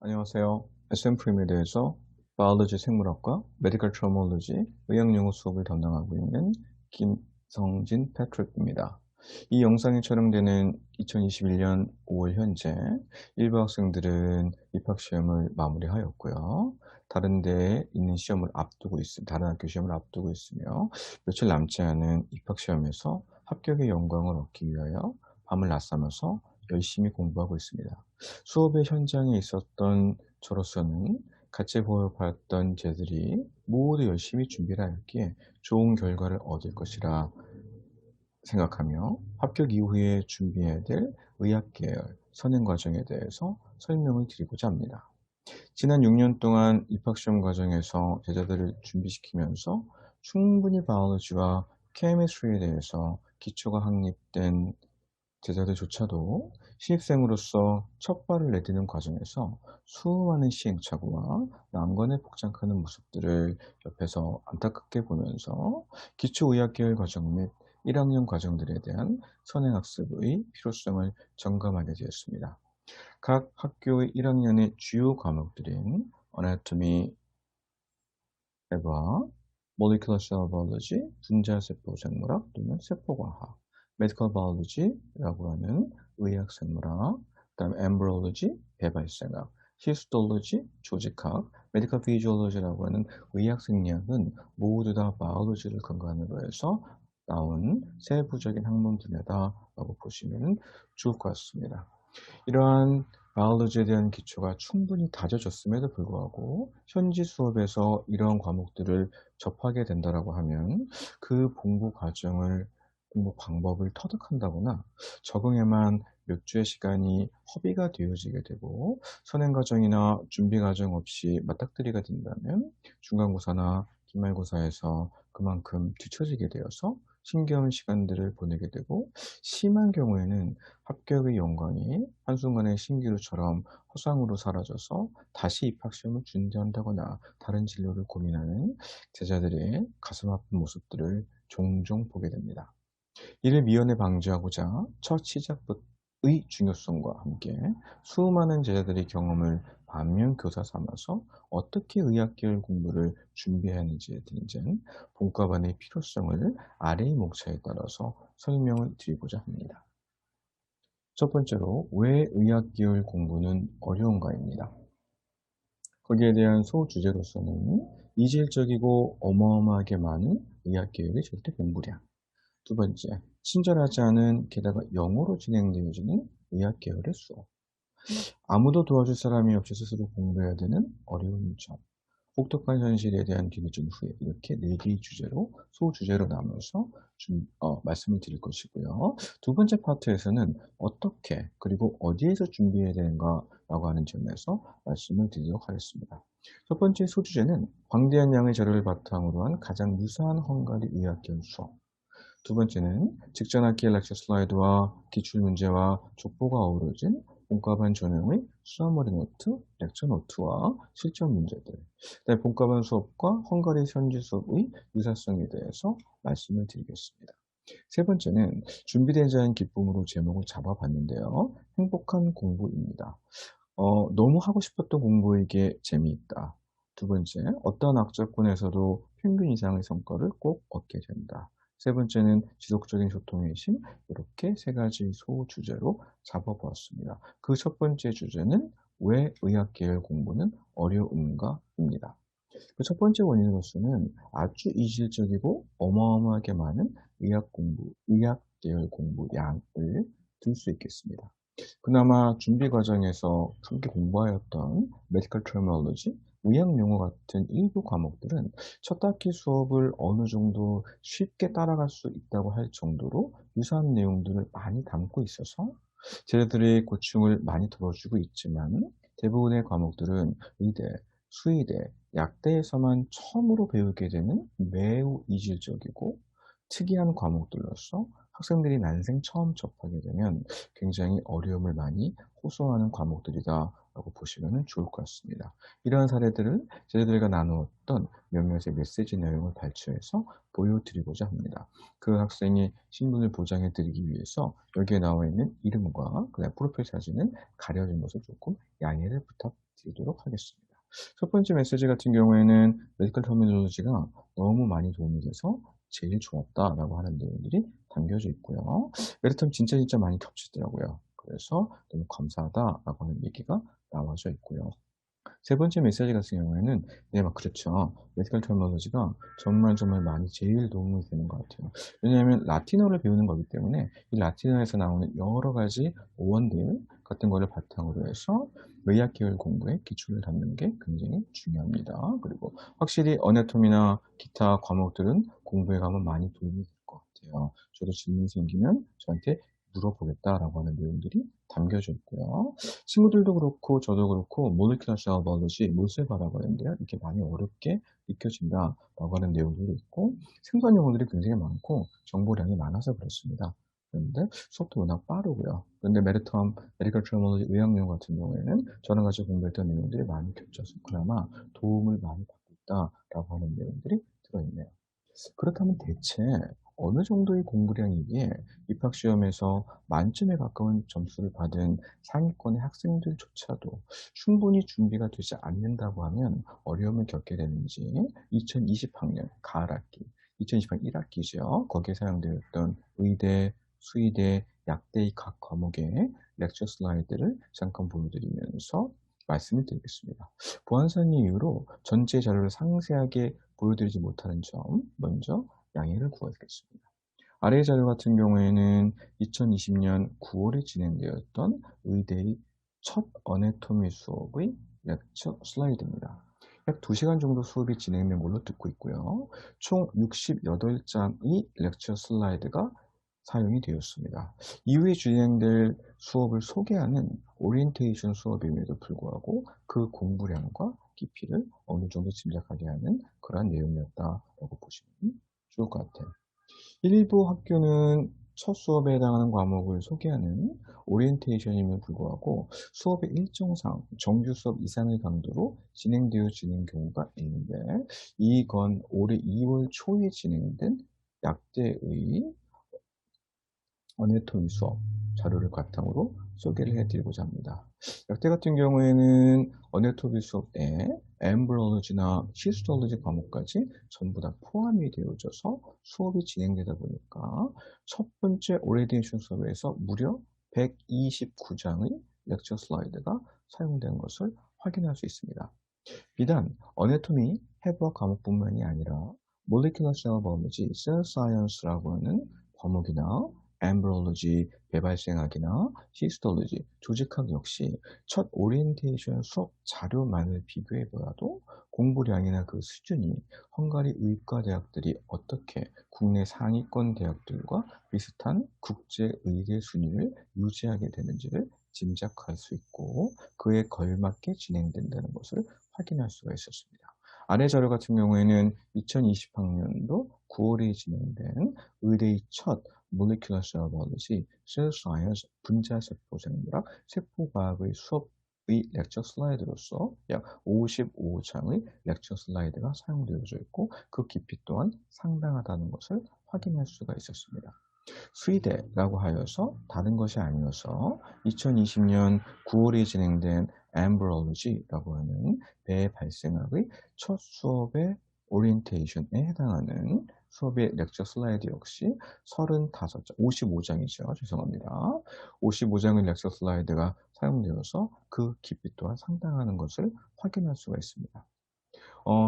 안녕하세요. SM 프림에 대해서 바이올로지 생물학과 메디컬 트라우마올로지 의학용어 수업을 담당하고 있는 김성진 패트릭입니다. 이 영상이 촬영되는 2021년 5월 현재 일부 학생들은 입학시험을 마무리하였고요. 다른 데에 있는 다른 학교 시험을 앞두고 있으며 며칠 남지 않은 입학시험에서 합격의 영광을 얻기 위하여 밤을 낮잠아서 열심히 공부하고 있습니다. 수업의 현장에 있었던 저로서는 같이 보았던 쟤들이 모두 열심히 준비를 하였기에 좋은 결과를 얻을 것이라 생각하며 합격 이후에 준비해야 될 의학 계열 선행 과정에 대해서 설명을 드리고자 합니다. 지난 6년 동안 입학시험 과정에서 제자들을 준비시키면서 충분히 바이올로지와 케미스트리에 대해서 기초가 확립된 제자들조차도 신입생으로서 첫 발을 내디는 과정에서 수많은 시행착오와 난관에 복잡하는 모습들을 옆에서 안타깝게 보면서 기초의학계열 과정 및 1학년 과정들에 대한 선행학습의 필요성을 점검하게 되었습니다. 각 학교의 1학년의 주요 과목들인 Anatomy, 에바, Molecular Cell Biology, 분자세포 생물학 또는 세포과학, Medical Biology라고 하는 의학생물학, 그다음에 Embryology, 배발생학, Histology, 조직학, Medical Physiology라고 하는 의학생리학은 모두 다 바이올로지를 근간으로 해서 나온 세부적인 학문분야다라고 보시면 좋을 것 같습니다. 이러한 바이올로지에 대한 기초가 충분히 다져졌음에도 불구하고 현지 수업에서 이러한 과목들을 접하게 된다라고 하면 그 공부 방법을 터득한다거나 적응에만 몇 주의 시간이 허비가 되어지게 되고 선행 과정이나 준비 과정 없이 맞닥뜨리게 된다면 중간고사나 기말고사에서 그만큼 뒤처지게 되어서 힘겨운 시간들을 보내게 되고 심한 경우에는 합격의 영광이 한순간에 신기루처럼 허상으로 사라져서 다시 입학시험을 준비한다거나 다른 진로를 고민하는 제자들의 가슴 아픈 모습들을 종종 보게 됩니다. 이를 미연에 방지하고자 첫 시작부의 중요성과 함께 수많은 제자들의 경험을 반면교사 삼아서 어떻게 의학계열 공부를 준비해야 하는지에 대한 본과반의 필요성을 아래의 목차에 따라서 설명을 드리고자 합니다. 첫 번째로 왜 의학계열 공부는 어려운가입니다. 거기에 대한 소주제로서는 이질적이고 어마어마하게 많은 의학계열의 절대 공부량. 두 번째, 친절하지 않은 게다가 영어로 진행되어지는 의학계열의 수업. 아무도 도와줄 사람이 없이 스스로 공부해야 되는 어려운 점. 혹독한 현실에 대한 뒤늦은 후회. 이렇게 네 개의 주제로 소주제로 나눠서 말씀을 드릴 것이고요. 두 번째 파트에서는 어떻게 그리고 어디에서 준비해야 되는가라고 하는 점에서 말씀을 드리도록 하겠습니다. 첫 번째 소주제는 광대한 양의 자료를 바탕으로 한 가장 유사한 헝가리 의학계열 수업. 두 번째는 직전 학기의 렉처 슬라이드와 기출문제와 족보가 어우러진 본과반 전형의 수아머리 노트, 렉처 노트와 실전 문제들, 그다음에 본과반 수업과 헝가리 현지 수업의 유사성에 대해서 말씀을 드리겠습니다. 세 번째는 준비되지 않은 기쁨으로 제목을 잡아봤는데요. 행복한 공부입니다. 너무 하고 싶었던 공부에게 재미있다. 두 번째, 어떤 악조건에서도 평균 이상의 성과를 꼭 얻게 된다. 세 번째는 지속적인 소통의 신. 이렇게 세 가지 소주제로 잡아보았습니다. 그 첫 번째 주제는 왜 의학계열 공부는 어려운가입니다. 그 첫 번째 원인으로서는 아주 이질적이고 어마어마하게 많은 의학계열 공부 양을 들 수 있겠습니다. 그나마 준비 과정에서 함께 공부하였던 메디컬 트라우마올로지, 의학 용어 같은 일부 과목들은 첫 학기 수업을 어느 정도 쉽게 따라갈 수 있다고 할 정도로 유사한 내용들을 많이 담고 있어서 쟤네들의 고충을 많이 덜어주고 있지만 대부분의 과목들은 의대, 수의대, 약대에서만 처음으로 배우게 되는 매우 이질적이고 특이한 과목들로서 학생들이 난생 처음 접하게 되면 굉장히 어려움을 많이 호소하는 과목들이다라고 보시면 좋을 것 같습니다. 이러한 사례들을 저희들과 나누었던 몇몇의 메시지 내용을 발췌해서 보여드리고자 합니다. 그 학생의 신분을 보장해 드리기 위해서 여기에 나와 있는 이름과 그다음 프로필 사진은 가려진 것을 조금 양해를 부탁드리도록 하겠습니다. 첫 번째 메시지 같은 경우에는 메디컬 터미놀로지가 너무 많이 도움이 돼서 제일 좋았다라고 하는 내용들이 담겨져 있고요. 메리텀 진짜 많이 겹치더라고요. 그래서 너무 감사하다라고 하는 얘기가 나와져 있고요. 세 번째 메시지 같은 경우에는 네, 그렇죠. 메디컬 터미놀로지가 정말 많이 제일 도움이 되는 것 같아요. 왜냐하면 라틴어를 배우는 거기 때문에 이 라틴어에서 나오는 여러 가지 어원들 같은 거를 바탕으로 해서 의학 계열 공부에 기초를 잡는 게 굉장히 중요합니다. 그리고 확실히 어네토미나 기타 과목들은 공부에 가면 많이 도움이 될 것 같아요. 저도 질문이 생기면 저한테 물어보겠다라고 하는 내용들이 담겨져 있고요. 친구들도 그렇고 저도 그렇고 모lecular cell biology, 몰세바라고 하는데요. 이렇게 많이 어렵게 익혀진다라고 하는 내용들도 있고 생소한 용어들이 굉장히 많고 정보량이 많아서 그렇습니다. 그런데 수업도 워낙 빠르고요. 그런데 메디텀, 메디컬 터미놀로지 의학용어 같은 경우에는 저랑 같이 공부했던 내용들이 많이 겹쳐서 그나마 도움을 많이 받고 있다라고 하는 내용들이 들어있네요. 그렇다면 대체 어느 정도의 공부량이기에 입학시험에서 만점에 가까운 점수를 받은 상위권의 학생들조차도 충분히 준비가 되지 않는다고 하면 어려움을 겪게 되는지 2020학년 가을학기, 2020학년 1학기죠. 거기에 사용되었던 의대, 수의대, 약대의 각 과목의 렉처 슬라이드를 잠깐 보여드리면서 말씀을 드리겠습니다. 보안상 이유로 전체 자료를 상세하게 보여드리지 못하는 점 먼저 양해를 구하겠습니다. 아래 자료 같은 경우에는 2020년 9월에 진행되었던 의대의 첫 어네토미 수업의 렉처 슬라이드입니다. 약 2시간 정도 수업이 진행된 걸로 듣고 있고요. 총 68장의 렉처 슬라이드가 사용이 되었습니다. 이후에 진행될 수업을 소개하는 오리엔테이션 수업임에도 불구하고 그 공부량과 깊이를 어느 정도 짐작하게 하는 그러한 내용이었다라고 보시면 좋을 것 같아요. 일부 학교는 첫 수업에 해당하는 과목을 소개하는 오리엔테이션임에도 불구하고 수업의 일정상 정규 수업 이상의 강도로 진행되어지는 경우가 있는데 이건 올해 2월 초에 진행된 약대의 어네토미 수업 자료를 바탕으로 소개를 해드리고자 합니다. 약대 같은 경우에는 어네토미 수업에 엠브리올로지나 히스톨로지 과목까지 전부 다 포함이 되어져서 수업이 진행되다 보니까 첫 번째 오리엔테이션 수업에서 무려 129장의 렉처 슬라이드가 사용된 것을 확인할 수 있습니다. 비단 어네토미 해부학 과목뿐만이 아니라 몰리큘러 셀 바이올로지, 셀 사이언스라고 하는 과목이나 엠브리올로지, 배발생학이나 히스톨로지, 조직학 역시 첫 오리엔테이션 수업 자료만을 비교해 보아도 공부량이나 그 수준이 헝가리 의과대학들이 어떻게 국내 상위권 대학들과 비슷한 국제 의대 순위를 유지하게 되는지를 짐작할 수 있고 그에 걸맞게 진행된다는 것을 확인할 수가 있었습니다. 아래 자료 같은 경우에는 2020학년도 9월에 진행된 의대의 첫 모lecular cell biology, cell science, 분자세포 생물학, 세포과학의 수업의 렉처 슬라이드로서 약 55장의 렉처 슬라이드가 사용되어져 있고 그 깊이 또한 상당하다는 것을 확인할 수가 있었습니다. 수의대라고 하여서 다른 것이 아니어서 2020년 9월에 진행된 엠브리올로지라고 하는 배 발생학의 첫 수업의 오리엔테이션에 해당하는 수업의 렉처 슬라이드 역시 35장, 55장이죠. 죄송합니다. 55장의 렉처 슬라이드가 사용되어서 그 깊이 또한 상당하는 것을 확인할 수가 있습니다.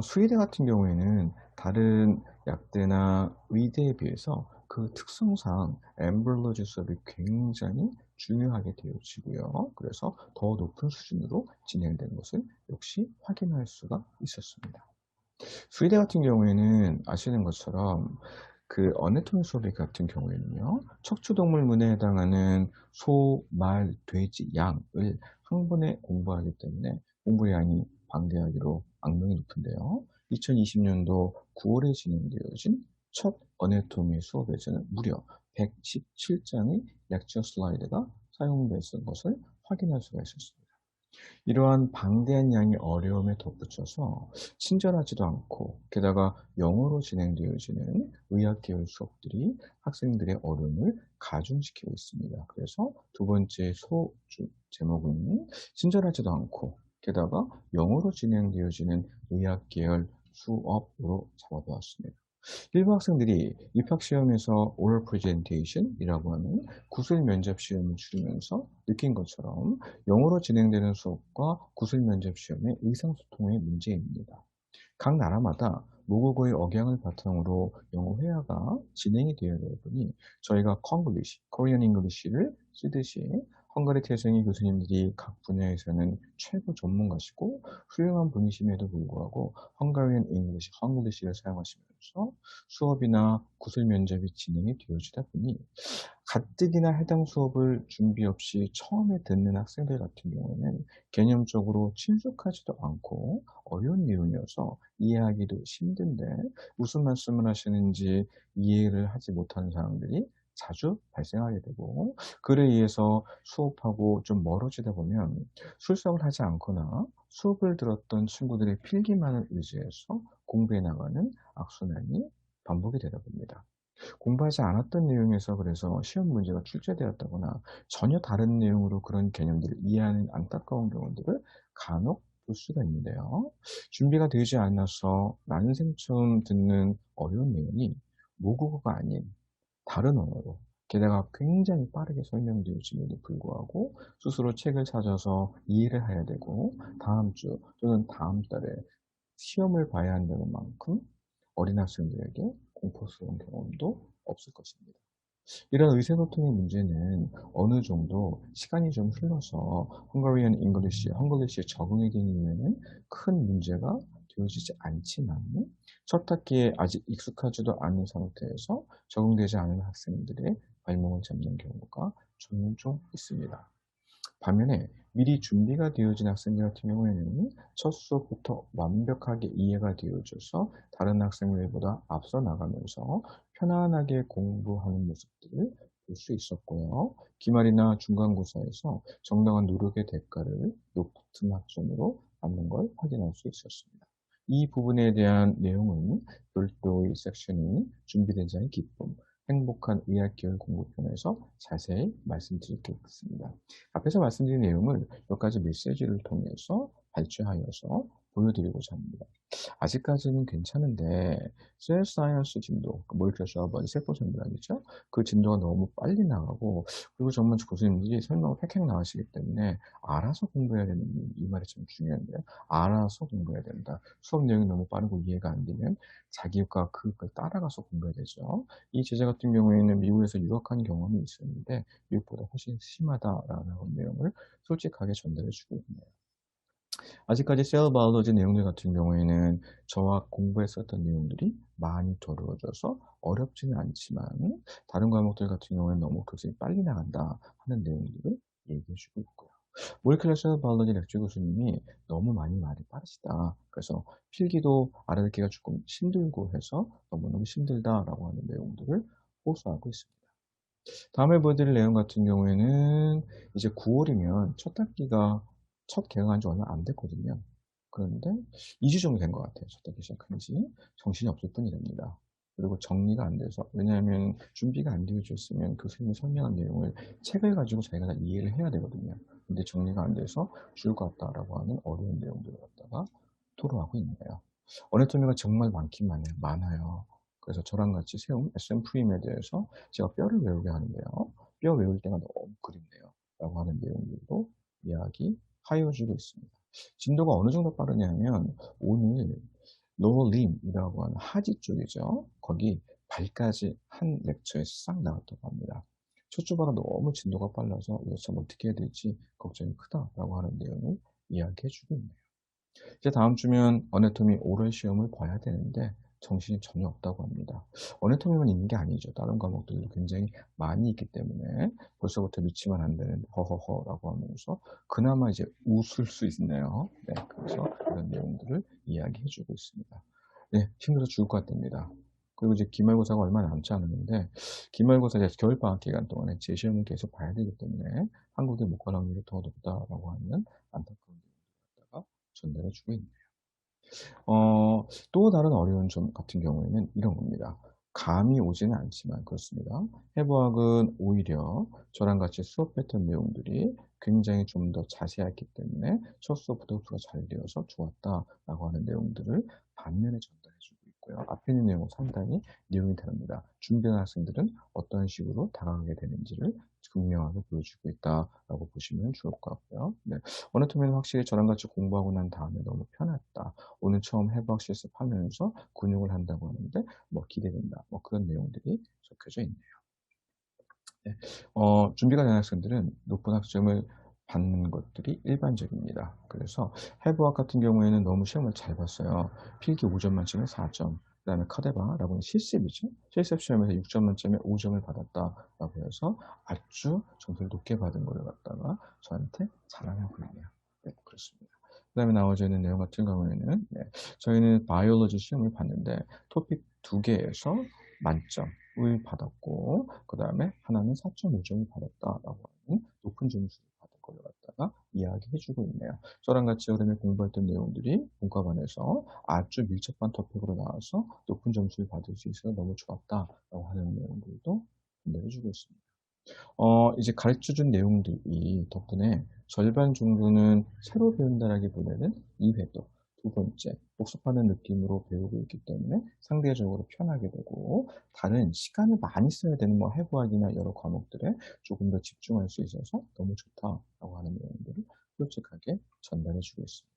수의대 같은 경우에는 다른 약대나 의대에 비해서 그 특성상 엠브리올로지 수업이 굉장히 중요하게 되어지고요. 그래서 더 높은 수준으로 진행된 것을 역시 확인할 수가 있었습니다. 수의대 같은 경우에는 아시는 것처럼 그 어네토미 수업 같은 경우에는요. 척추동물문에 해당하는 소, 말, 돼지, 양을 한 번에 공부하기 때문에 공부량이 방대하기로 악명이 높은데요. 2020년도 9월에 진행되어진 첫 어네토미 수업에서는 무려 117장의 렉처 슬라이드가 사용됐던 것을 확인할 수가 있었습니다. 이러한 방대한 양의 어려움에 덧붙여서 친절하지도 않고 게다가 영어로 진행되어지는 의학계열 수업들이 학생들의 어려움을 가중시키고 있습니다. 그래서 두 번째 소주 제목은 친절하지도 않고 게다가 영어로 진행되어지는 의학계열 수업으로 잡아보았습니다. 일부 학생들이 입학시험에서 oral presentation이라고 하는 구술 면접 시험을 치르면서 느낀 것처럼 영어로 진행되는 수업과 구술 면접 시험의 의사소통의 문제입니다. 각 나라마다 모국어의 억양을 바탕으로 영어 회화가 진행이 되어야 보니 저희가 콩글리시, 코리안 잉글리시를 쓰듯이 헝가리 태생의 교수님들이 각 분야에서는 최고 전문가시고 훌륭한 분이심에도 불구하고 헝가리안 잉글리시, 헝글리시를 사용하시면서 수업이나 구술 면접이 진행이 되어지다 보니 가뜩이나 해당 수업을 준비 없이 처음에 듣는 학생들 같은 경우에는 개념적으로 친숙하지도 않고 어려운 내용이어서 이해하기도 힘든데 무슨 말씀을 하시는지 이해를 하지 못하는 상황들이 자주 발생하게 되고 그에 의해서 수업하고 좀 멀어지다 보면 출석을 하지 않거나 수업을 들었던 친구들의 필기만을 의지해서 공부해 나가는 악순환이 반복이 되다 봅니다. 공부하지 않았던 내용에서 그래서 시험 문제가 출제되었다거나 전혀 다른 내용으로 그런 개념들을 이해하는 안타까운 경우들을 간혹 볼 수가 있는데요. 준비가 되지 않아서 난생 처음 듣는 어려운 내용이 모국어가 아닌 다른 언어로 게다가 굉장히 빠르게 설명되어짐에도 불구하고 스스로 책을 찾아서 이해를 해야 되고 다음 주 또는 다음 달에 시험을 봐야 한다는 만큼 어린 학생들에게 공포스러운 경험도 없을 것입니다. 이런 의사소통의 문제는 어느 정도 시간이 좀 흘러서 헝가리안 잉글리시, 헝글리시에 적응이 된 이후에는 큰 문제가 되어지지 않지만 첫 학기에 아직 익숙하지도 않은 상태에서 적응되지 않은 학생들의 발목을 잡는 경우가 종종 있습니다. 반면에 미리 준비가 되어진 학생들 같은 경우에는 첫 수업부터 완벽하게 이해가 되어져서 다른 학생들보다 앞서 나가면서 편안하게 공부하는 모습들을 볼 수 있었고요. 기말이나 중간고사에서 정당한 노력의 대가를 높은 학점으로 받는 걸 확인할 수 있었습니다. 이 부분에 대한 내용은 별도의 섹션이 준비되지 않은 기쁨, 행복한 의학계열 공부편에서 자세히 말씀드리겠습니다. 앞에서 말씀드린 내용을 몇 가지 메시지를 통해서 발췌하여서 보여드리고자 합니다. 아직까지는 괜찮은데 셀 사이언스 진도, 몰큐러 서버, 세포 전문이죠. 그 진도가 너무 빨리 나가고 그리고 정말 교수님들이 설명을 팩팩 나가시기 때문에 알아서 공부해야 되는 이 말이 참 중요한데요. 알아서 공부해야 된다. 수업 내용이 너무 빠르고 이해가 안 되면 자기가 그걸 따라가서 공부해야 되죠. 이 제자 같은 경우에는 미국에서 유학한 경험이 있었는데 미국보다 훨씬 심하다라는 내용을 솔직하게 전달해 주고 있네요. 아직까지 셀 바이올로지 내용들 같은 경우에는 저와 공부했었던 내용들이 많이 다루어져서 어렵지는 않지만 다른 과목들 같은 경우에는 너무 교수님이 빨리 나간다 하는 내용들을 얘기해 주고 있고요. 몰큐러 셀 바이올로지 렉처 교수님이 너무 많이 말이 빠르시다. 그래서 필기도 알아듣기가 조금 힘들고 해서 너무너무 힘들다라고 하는 내용들을 호소하고 있습니다. 다음에 보여드릴 내용 같은 경우에는 이제 9월이면 첫 학기가 첫 개강한 지 얼마 안 됐거든요. 그런데 2주 정도 된 것 같아요. 첫 학기 시작한 지. 정신이 없을 뿐이랍니다. 그리고 정리가 안 돼서, 왜냐하면 준비가 안 되어져 있으면 교수님이 설명한 내용을 책을 가지고 자기가 다 이해를 해야 되거든요. 근데 정리가 안 돼서 죽을 것 같다라고 하는 어려운 내용들을 갖다가 토로하고 있네요. 어네토미가 정말 많긴 많아요. 그래서 저랑 같이 세운 SM 프림에 대해서 제가 뼈를 외우게 하는데요. 뼈 외울 때가 너무 그립네요. 라고 하는 내용들도 이야기하여주고 있습니다. 진도가 어느 정도 빠르냐면 오늘 노림이라고 하는 하지 쪽이죠. 거기 발까지 한 렉처에 싹 나왔다고 합니다. 첫 주바가 너무 진도가 빨라서 이거 참 어떻게 해야 될지 걱정이 크다라고 하는 내용을 이야기해주고 있네요. 이제 다음 주면 어네토미 오럴 시험을 봐야 되는데 정신이 전혀 없다고 합니다. 어네토미만 있는 게 아니죠. 다른 과목들도 굉장히 많이 있기 때문에 벌써부터 미치면 안 되는 허허허라고 하면서 그나마 이제 웃을 수 있네요. 네, 그래서 이런 내용들을 이야기해주고 있습니다. 네, 힘들어 죽을 것 같답니다. 그리고 이제 기말고사가 얼마 남지 않았는데 기말고사 이제 겨울방학 기간 동안에 재시험을 계속 봐야 되기 때문에 한국에 못 갈 확률이 더 높다라고 하는 안타까운 내용을 갖다가 전달해 주고 있네요. 또 다른 어려운 점 같은 경우에는 이런 겁니다. 감이 오지는 않지만 그렇습니다. 해부학은 오히려 저랑 같이 수업했던 내용들이 굉장히 좀 더 자세했기 때문에 첫 수업부터 흡수가 잘 되어서 좋았다라고 하는 내용들을 반면에 전달해 주고 있고요. 앞에 있는 내용은 상당히 내용이 다릅니다. 준비하는 학생들은 어떤 식으로 다가가게 되는지를 극명하게 보여주고 있다라고 보시면 좋을 것 같고요. 네. 어느 틈에는 확실히 저랑 같이 공부하고 난 다음에 너무 편했다. 오늘 처음 해부학 실습하면서 근육을 한다고 하는데 뭐 기대된다. 뭐 그런 내용들이 적혀져 있네요. 네. 준비가 된 학생들은 높은 학점을 받는 것들이 일반적입니다. 그래서 해부학 같은 경우에는 너무 시험을 잘 봤어요. 필기 5점 만점에 4점. 그다음에 카데바라고 하는 실습이죠. 실습 시험에서 6점 만점에 5점을 받았다라고 해서 아주 점수를 높게 받은 걸 갖다가 저한테 자랑하고 있네요. 네, 그렇습니다. 그다음에 나와져 있는 내용 같은 경우에는 저희는 바이올로지 시험을 봤는데 토픽 2개에서 만점을 받았고 그다음에 하나는 4.5점을 받았다라고 하는 높은 점수를 받은 걸 갖다가 이야기해 주고 있네요. 저랑 같이 그러면 공부했던 내용들이 문과반에서 아주 밀접한 토픽으로 나와서 높은 점수를 받을 수 있어서 너무 좋았다라고 하는 내용들도 전달해 주고 있습니다. 이제 가르쳐 준 내용들이 덕분에 절반 정도는 새로 배운다라기보다는 2회 또 두 번째 복습하는 느낌으로 배우고 있기 때문에 상대적으로 편하게 되고 다른 시간을 많이 써야 되는 뭐 해부학이나 여러 과목들에 조금 더 집중할 수 있어서 너무 좋다라고 하는 내용들을 솔직하게 전달해 주고 있습니다.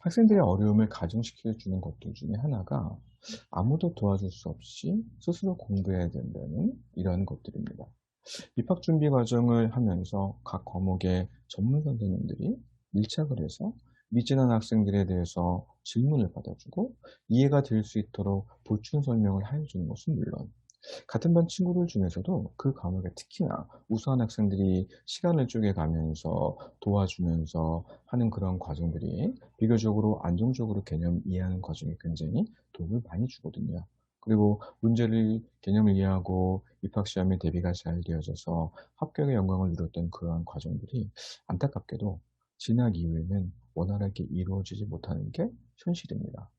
학생들의 어려움을 가중시켜 주는 것들 중에 하나가 아무도 도와줄 수 없이 스스로 공부해야 된다는 이런 것들입니다. 입학 준비 과정을 하면서 각 과목의 전문 선생님들이 밀착을 해서 미진한 학생들에 대해서 질문을 받아주고 이해가 될 수 있도록 보충 설명을 해주는 것은 물론 같은 반 친구들 중에서도 그 과목에 특히나 우수한 학생들이 시간을 쪼개가면서 도와주면서 하는 그런 과정들이 비교적으로 안정적으로 개념 이해하는 과정에 굉장히 도움을 많이 주거든요. 그리고 문제를 개념을 이해하고 입학 시험에 대비가 잘 되어져서 합격의 영광을 누렸던 그러한 과정들이 안타깝게도 진학 이후에는 원활하게 이루어지지 못하는 게 현실입니다.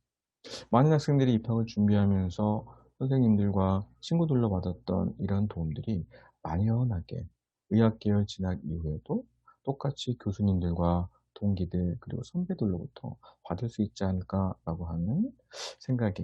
많은 학생들이 입학을 준비하면서 선생님들과 친구들로 받았던 이런 도움들이 만연하게 의학 계열 진학 이후에도 똑같이 교수님들과 동기들 그리고 선배들로부터 받을 수 있지 않을까라고 하는 생각에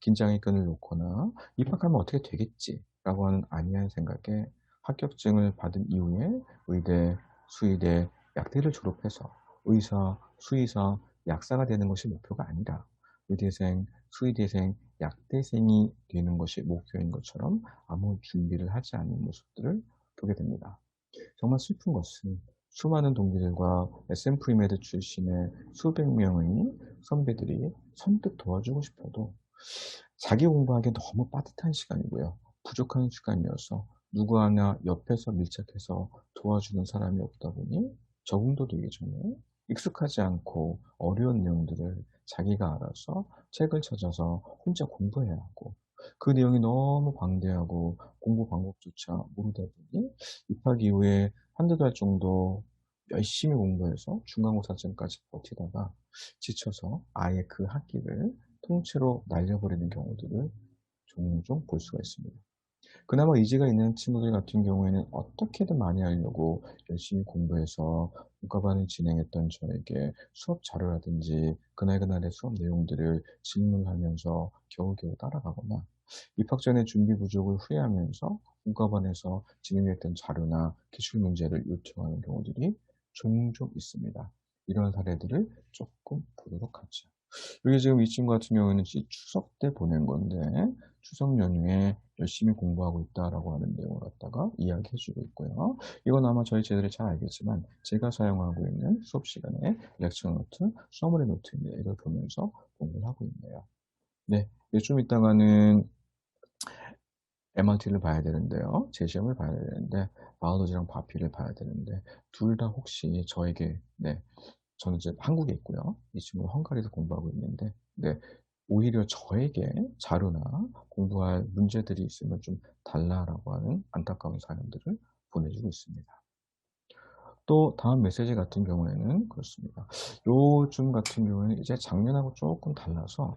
긴장의 끈을 놓거나 '입학하면 어떻게 되겠지.'라고 하는 안이한 생각에 합격증을 받은 이후에 의대, 수의대, 약대를 졸업해서 의사, 수의사, 약사가 되는 것이 목표가 아니라 의대생, 수의대생, 약대생이 되는 것이 목표인 것처럼 아무 준비를 하지 않는 모습들을 보게 됩니다. 정말 슬픈 것은 수많은 동기들과 SM 프리메드 출신의 수백 명의 선배들이 선뜻 도와주고 싶어도 자기 공부하기에 너무 빠듯한 시간이고요. 부족한 시간이어서 누구 하나 옆에서 밀착해서 도와주는 사람이 없다 보니 적응도 되기 전에 익숙하지 않고 어려운 내용들을 자기가 알아서 책을 찾아서 혼자 공부해야 하고 그 내용이 너무 방대하고 공부 방법조차 모르다 보니 입학 이후에 한두 달 정도 열심히 공부해서 중간고사점까지 버티다가 지쳐서 아예 그 학기를 통째로 날려버리는 경우들을 종종 볼 수가 있습니다. 그나마 의지가 있는 친구들 같은 경우에는 어떻게든 많이 하려고 열심히 공부해서 문과반을 진행했던 저에게 수업 자료라든지 그날그날의 수업 내용들을 질문하면서 겨우겨우 따라가거나 입학 전에 준비 부족을 후회하면서 문과반에서 진행했던 자료나 기출 문제를 요청하는 경우들이 종종 있습니다. 이런 사례들을 조금 보도록 하죠. 이게 지금 이 친구 같은 경우에는 추석 때 보낸 건데 추석 연휴에 열심히 공부하고 있다라고 하는 내용을 갖다가 이야기해 주고 있고요. 이건 아마 저희 쟤들이 잘 알겠지만 제가 사용하고 있는 수업 시간에 렉처 노트, 서머리 노트인데 이걸 보면서 공부를 하고 있네요. 네, 이제 좀 이따가는 MRT를 봐야 되는데요. 제시험을 봐야 되는데 바이올로지랑 바피를 봐야 되는데 둘 다 혹시 저에게 저는 이제 한국에 있고요. 이 친구는 헝가리에서 공부하고 있는데 오히려 저에게 자료나 공부할 문제들이 있으면 좀 달라라고 하는 안타까운 사연들을 보내주고 있습니다. 또 다음 메시지 같은 경우에는 그렇습니다. 요즘 같은 경우에는 이제 작년하고 조금 달라서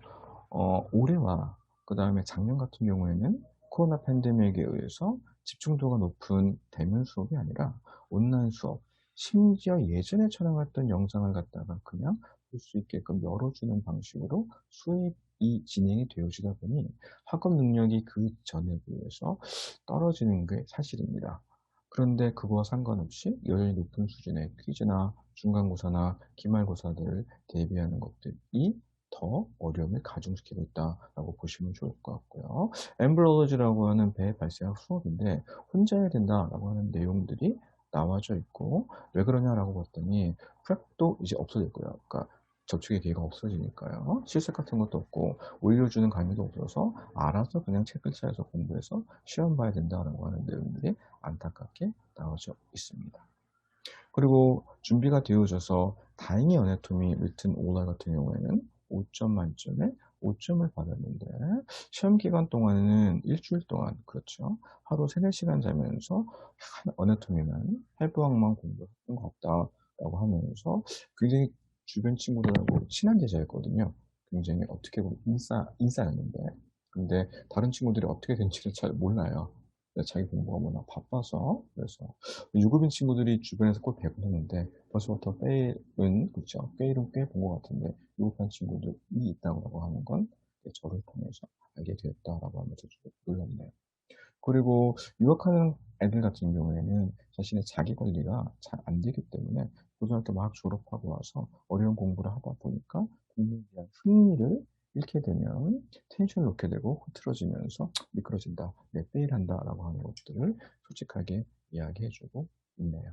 올해와 그다음에 작년 같은 경우에는 코로나 팬데믹에 의해서 집중도가 높은 대면 수업이 아니라 온라인 수업, 심지어 예전에 촬영했던 영상을 갖다가 그냥 볼 수 있게끔 열어주는 방식으로 수업이 진행이 되어지다 보니 학업 능력이 그전에 비해서 떨어지는 게 사실입니다. 그런데 그거와 상관없이 여전히 높은 수준의 퀴즈나 중간고사나 기말고사들을 대비하는 것들이 더 어려움을 가중시키고 있다라고 보시면 좋을 것 같고요. 엠브롤로지라고 하는 배발생학 수업인데 혼자 해야 된다라고 하는 내용들이 나와져 있고 왜 그러냐라고 봤더니 프랩도 이제 없어질 거예요. 그러니까 접촉의 기회가 없어지니까요. 실습 같은 것도 없고 올려주는 강의도 없어서 알아서 그냥 책을 찾아서 공부해서 시험 봐야 된다라고 하는 내용들이 안타깝게 나와져 있습니다. 그리고 준비가 되어져서 다행히 어네토미 리튼 오럴 같은 경우에는 5점 만점에 5점을 받았는데 시험 기간 동안에는 일주일 동안 그렇죠. 하루 3-4시간 자면서 어네토미만 해부학만 공부했던 것 같다라고 하면서 굉장히 주변 친구들하고 친한 제자였거든요. 굉장히 어떻게 보면 인싸였는데 근데 다른 친구들이 어떻게 된지를 잘 몰라요. 자기 공부가 워낙 바빠서. 그래서 유급인 친구들이 주변에서 꼭 배분했는데 벌써부터 페일은 그렇죠. 페일은 꽤 본 것 같은데 유급한 친구들이 있다고 하는 건 저를 통해서 알게 되었다라고 하면서 좀 놀랐네요. 그리고 유학하는 애들 같은 경우에는 자신의 자기 관리가 잘 안 되기 때문에 고등학교 막 졸업하고 와서 어려운 공부를 하다 보니까 공부에 대한 흥미를 잃게 되면 텐션을 놓게 되고 흐트러지면서 미끄러진다, 네, 페일한다라고 하는 것들을 솔직하게 이야기해 주고 있네요.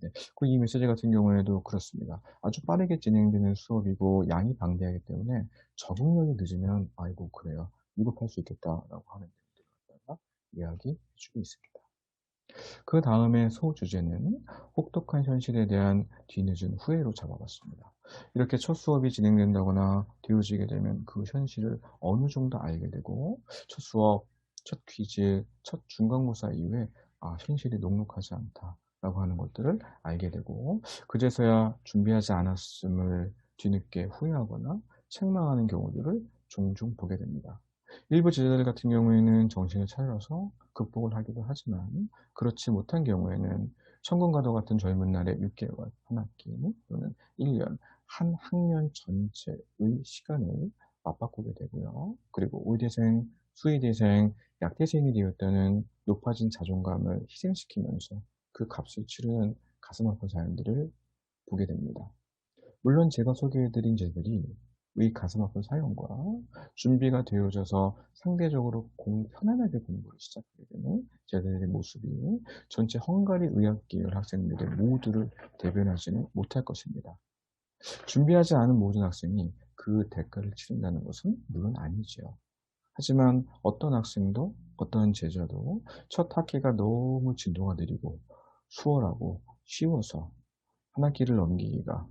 네. 그리고 이 메시지 같은 경우에도 그렇습니다. 아주 빠르게 진행되는 수업이고 양이 방대하기 때문에 적응력이 늦으면 "아이고 그래요. 위급할 수 있겠다."라고 하는 내용들을 갖다가 이야기해 주고 있습니다. 그다음에 소주제는 혹독한 현실에 대한 뒤늦은 후회로 잡아봤습니다. 이렇게 첫 수업이 진행된다거나 되어지게 되면 그 현실을 어느 정도 알게 되고 첫 수업, 첫 퀴즈, 첫 중간고사 이후에 '아 현실이 녹록하지 않다.'라고 하는 것들을 알게 되고 그제서야 준비하지 않았음을 뒤늦게 후회하거나 책망하는 경우들을 종종 보게 됩니다. 일부 제자들 같은 경우에는 정신을 차려서 극복을 하기도 하지만 그렇지 못한 경우에는 천군과도 같은 젊은 날의 6개월, 한 학기 또는 1년, 한 학년 전체의 시간을 맞바꾸게 되고요. 그리고 의대생, 수의대생, 약대생이 되었다는 높아진 자존감을 희생시키면서 그 값을 치르는 가슴 아픈 사연들을 보게 됩니다. 물론 제가 소개해 드린 제들이 이 가슴 아픈 사연과 준비가 되어져서 상대적으로 편안하게 공부를 시작하게 되는 제자들의 모습이 전체 헝가리 의학 계열 학생들의 모두를 대변하지는 못할 것입니다. 준비하지 않은 모든 학생이 그 대가를 치른다는 것은 물론 아니지요. 하지만 어떤 학생도 어떤 제자도 첫 학기가 너무 진도가 느리고 수월하고 쉬워서 한 학기를 넘기기가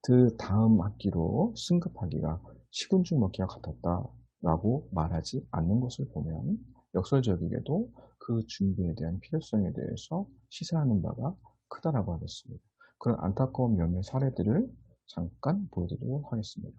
그다음 학기로 승급하기가 식은 죽 먹기와 같았다라고 말하지 않는 것을 보면 역설적이게도 그 준비에 대한 필요성에 대해서 시사하는 바가 크다라고 하겠습니다. 그런 안타까운 면의 사례들을 잠깐 보여드리도록 하겠습니다.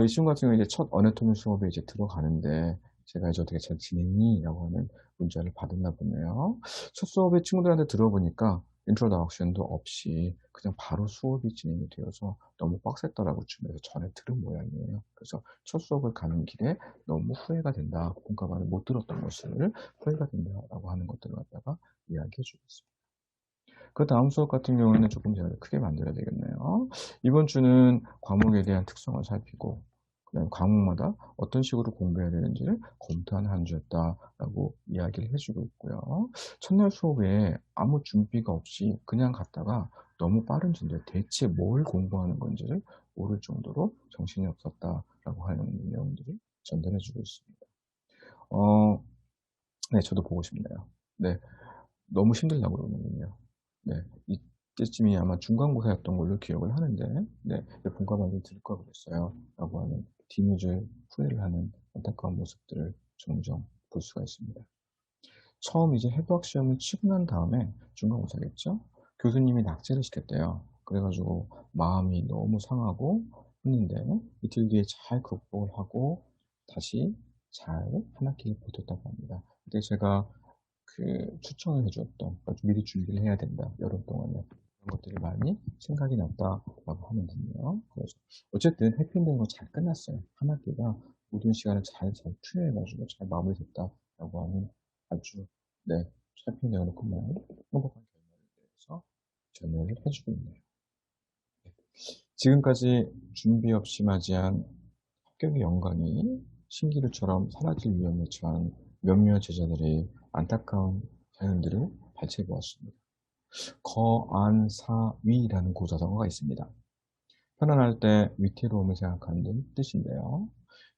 이 친구 같은 경우는 이제 첫 어네토미 수업에 이제 들어가는데 제가 이제 "어떻게 잘 지냈니?"라고 하는 문자를 받았나 보네요. 첫 수업에 친구들한테 들어보니까 인트로덕션도 없이 그냥 바로 수업이 진행이 되어서 너무 빡셌다라고 주변에서 전해 들은 모양이에요. 그래서 첫 수업을 가는 길에 너무 후회가 된다. 본가반을 못 들었던 것을 후회가 된다라고 하는 것들을 갖다가 이야기해 주고 있습니다. 그다음 수업 같은 경우에는 조금 제가 크게 만들어야 되겠네요. 이번 주는 과목에 대한 특성을 살피고 그다음에 과목마다 어떤 식으로 공부해야 되는지를 검토하는 한 주였다라고 이야기를 해 주고 있고요. 첫날 수업에 아무 준비가 없이 그냥 갔다가 너무 빠른 진도에 대체 뭘 공부하는 건지를 모를 정도로 정신이 없었다라고 하는 내용들을 전달해 주고 있습니다. 어 네 저도 보고 싶네요. 네. 너무 힘들다고 그러는군요. 네. 이때쯤이 아마 중간고사였던 걸로 기억을 하는데 네. "본과반을 들을 걸 그랬어요." 라고 하는 뒤늦을 후회를 하는 안타까운 모습들을 종종 볼 수가 있습니다. 처음 이제 해부학 시험을 치고 난 다음에 중간고사겠죠? 교수님이 낙제를 시켰대요. 그래가지고 마음이 너무 상하고 했는데 이틀 뒤에 잘 극복을 하고 다시 잘 한 학기를 버텼다고 합니다. 그때 제가 추천을 해주었던, 미리 준비를 해야 된다, 여름 동안에. 그런 것들이 많이 생각이 났다라고 하는군요. 그래서 어쨌든 해피엔딩은 잘 끝났어요. 한 학기가 모든 시간을 잘 투여해가지고 잘 마무리됐다라고 하는 아주, 네, 해피엔딩으로 끝난 행복한 결말에 대해서 설명을 해주고 있네요. 네. 지금까지 준비 없이 맞이한 합격의 영광이 신기루처럼 사라질 위험에 처한 몇몇 제자들의 안타까운 사연들을 발췌해 보았습니다. 거안사위라는 고사성어가 있습니다. 편안할 때 위태로움을 생각하는 뜻인데요.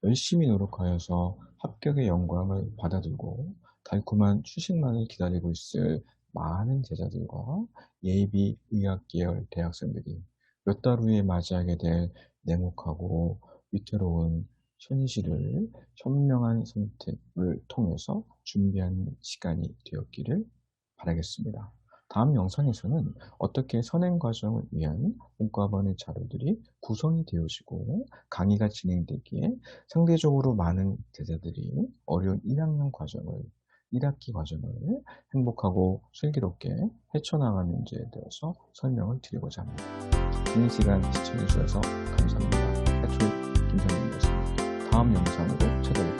열심히 노력하여서 합격의 영광을 받아들고 달콤한 휴식만을 기다리고 있을 많은 제자들과 예비 의학 계열 대학생들이 몇 달 후에 맞이하게 될 냉혹하고 위태로운 현실을 현명한 선택을 통해서 준비한 시간이 되었기를 바라겠습니다. 다음 영상에서는 어떻게 선행 과정을 위한 문과반의 자료들이 구성이 되어지고 강의가 진행되기에 상대적으로 많은 제자들이 어려운 1학기 과정을 행복하고 슬기롭게 헤쳐나가는지에 대해서 설명을 드리고자 합니다. 긴 시간 시청해 주셔서 감사합니다. 해초의 김성민이었습니다. 다음 영상으로 찾아뵙겠습니다.